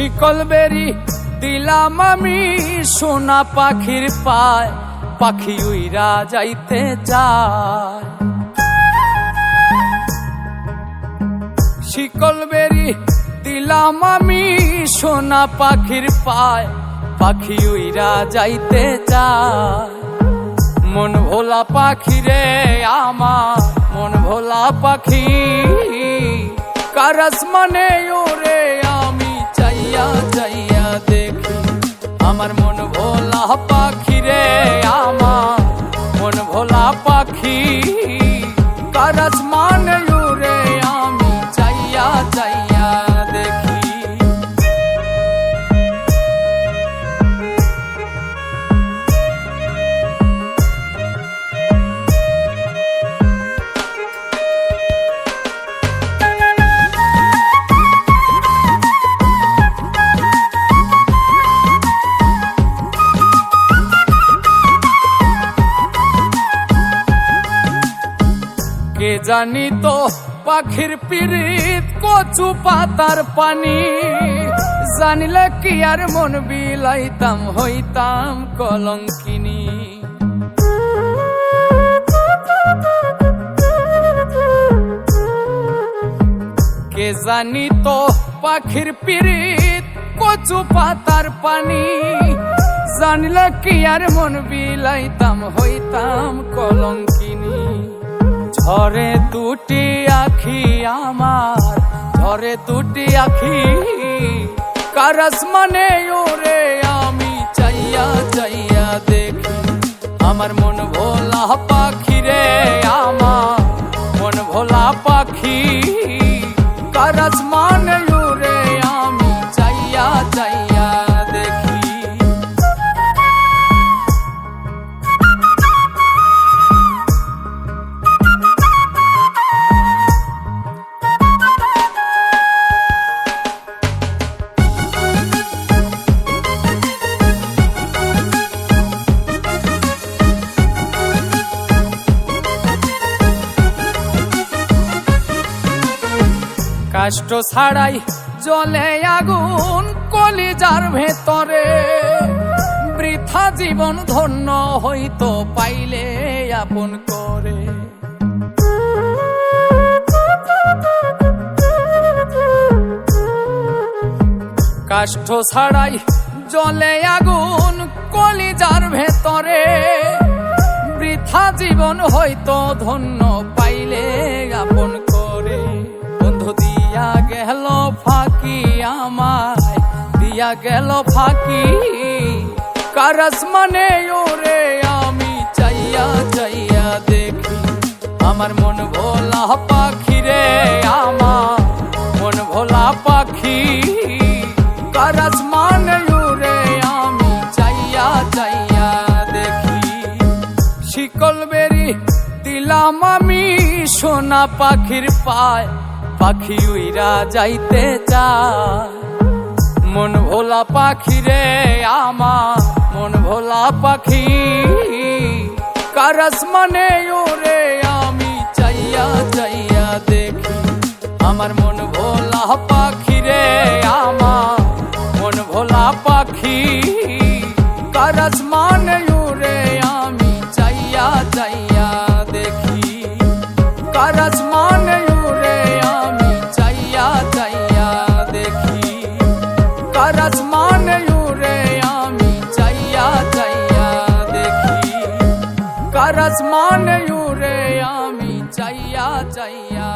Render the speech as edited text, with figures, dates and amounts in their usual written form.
শিকল বেরি দিলাম আমি সোনা পাখির পায়, পাখি উইরা যাইতে চায়। শিকল বেরি দিলাম আমি সোনা পাখির পায়, পাখি উইরা যাইতে চায়। মন ভোলা পাখি রে আমার, মন ভোলা পাখি, কার আসমানে ওরে আমি চাইয়া চাইয়া দেখি। আমার মন ভোলা পাখি রে আমার, মন ভোলা পাখি, কার আসমানে ওরে আমি চাইয়া চাইয়া দেখি। কে জানি তো পাখির পিরিত কচু পাতার পানি, জানিলে কি আর মন বিলাইতাম হইতাম কলঙ্কিনী। কে জানি তো পাখির পিরিত কচু পাতার পানি, জানিলে কি আর মন বিলাইতাম হইতাম কলঙ্কিনী। ঝরে দুটি আখি আমার, ঝরে দুটি আখি, কার আসমানে ওরে আমি চাইয়া চাইয়া দেখি। আমার মন ভোলা পাখি রে আমার, মন ভোলা পাখি, কার আসমানে ওরে আমি চাইয়া চাইয়া দেখি। কষ্ট ছাড়াই জ্বলে আগুন কলিজার ভেতরে, বৃথা জীবন ধন্য হইতো পাইলে আপন করে। কষ্ট ছাড়াই জ্বলে আগুন কলিজার ভেতরে, বৃথা জীবন হইতো ধন্য পাইলে আপন করে। বন্ধু দিয়া গেল ফাঁকি আমায়, দিয়া গেল ফাঁকি, কার আসমানে ওরে আমি চাইয়া চাইয়া দেখি। আমার মন ভোলা পাখি রে আমার, মন ভোলা পাখি, কার আসমানে ওরে আমি চাইয়া চাইয়া দেখি। শিকল বেরি দিলাম আমি সোনা পাখির পায়, পাখি উইরা যাইতে চায়। মন ভোলা পাখি রে আমার, মন ভোলা পাখি, কার আসমানে ওরে আমি চাইয়া চাইয়া দেখি। আমার মন ভোলা পাখি রে আমার, মন ভোলা পাখি, কার আসমানে ওরে আমি চাইয়া চাইয়া দেখি। কার আসমানে ওরে আমি চাইয়া চাইয়া দেখি। কার আসমানে ওরে আমি চাইয়া চাইয়া দেখি। কার আসমানে ওরে আমি চাইয়া চাইয়া